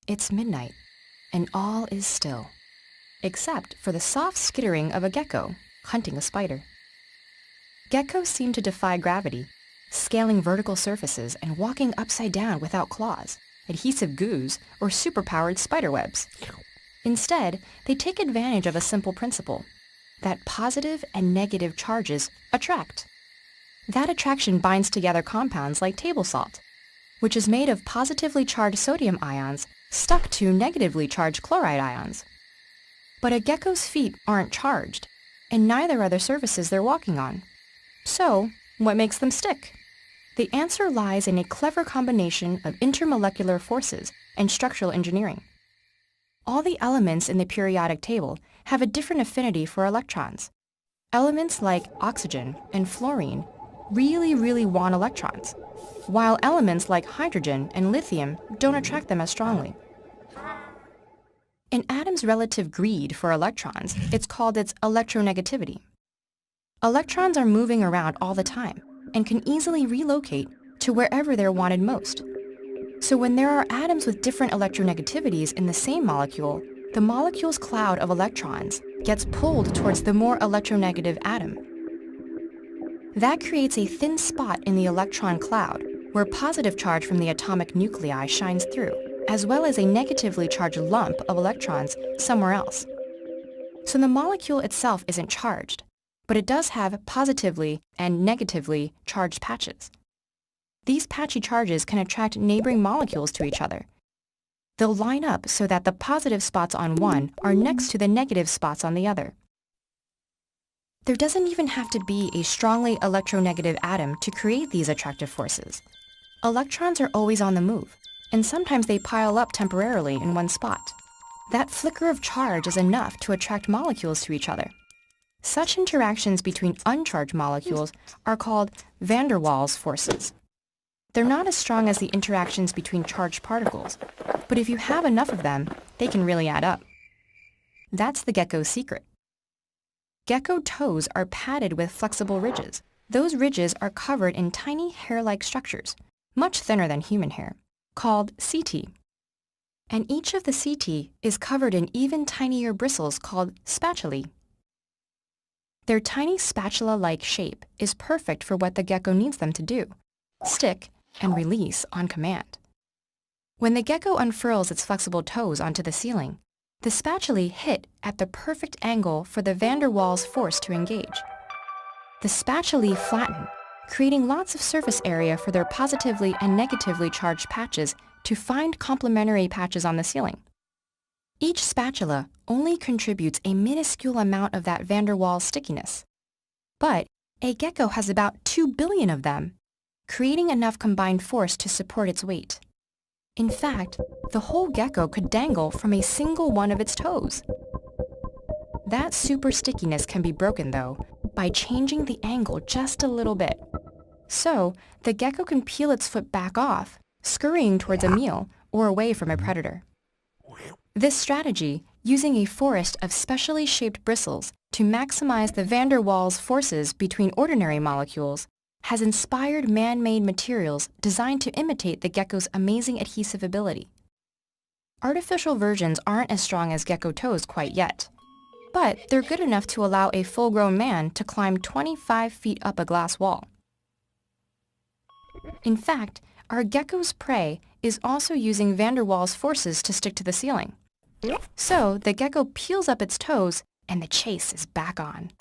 It's midnight, and all is still, except for the soft skittering of a gecko hunting a spider. Geckos seem to defy gravity, scaling vertical surfaces and walking upside down without claws, adhesive goos, or superpowered spiderwebs. Instead, they take advantage of a simple principle, that positive and negative charges attract. That attraction binds together compounds like table salt, which is made of positively charged sodium ions stuck to negatively charged chloride ions. But a gecko's feet aren't charged, and neither are the surfaces they're walking on. So, what makes them stick? The answer lies in a clever combination of intermolecular forces and structural engineering. All the elements in the periodic table have a different affinity for electrons. Elements like oxygen and fluorine really want electrons, while elements like hydrogen and lithium don't attract them as strongly. In atom's relative greed for electrons, it's called its electronegativity. Electrons are moving around all the time and can easily relocate to wherever they're wanted most. So when there are atoms with different electronegativities in the same molecule, the molecule's cloud of electrons gets pulled towards the more electronegative atom. That creates a thin spot in the electron cloud where positive charge from the atomic nuclei shines through, as well as a negatively charged lump of electrons somewhere else. So the molecule itself isn't charged, but it does have positively and negatively charged patches. These patchy charges can attract neighboring molecules to each other. They'll line up so that the positive spots on one are next to the negative spots on the other. There doesn't even have to be a strongly electronegative atom to create these attractive forces. Electrons are always on the move, and sometimes they pile up temporarily in one spot. That flicker of charge is enough to attract molecules to each other. Such interactions between uncharged molecules are called van der Waals forces. They're not as strong as the interactions between charged particles, but if you have enough of them, they can really add up. That's the gecko's secret. Gecko toes are padded with flexible ridges. Those ridges are covered in tiny hair-like structures, much thinner than human hair, called setae. And each of the setae is covered in even tinier bristles called spatulae. Their tiny spatula-like shape is perfect for what the gecko needs them to do, stick and release on command. When the gecko unfurls its flexible toes onto the ceiling, the spatulae hit at the perfect angle for the van der Waals force to engage. The spatulae flatten, creating lots of surface area for their positively and negatively charged patches to find complementary patches on the ceiling. Each spatula only contributes a minuscule amount of that van der Waals stickiness. But a gecko has about 2 billion of them, creating enough combined force to support its weight. In fact, the whole gecko could dangle from a single one of its toes. That super stickiness can be broken, though, by changing the angle just a little bit. So, the gecko can peel its foot back off, scurrying towards a meal or away from a predator. This strategy, using a forest of specially shaped bristles to maximize the van der Waals forces between ordinary molecules, has inspired man-made materials designed to imitate the gecko's amazing adhesive ability. Artificial versions aren't as strong as gecko toes quite yet, but they're good enough to allow a full-grown man to climb 25 feet up a glass wall. In fact, our gecko's prey is also using van der Waals forces to stick to the ceiling. So the gecko peels up its toes and the chase is back on.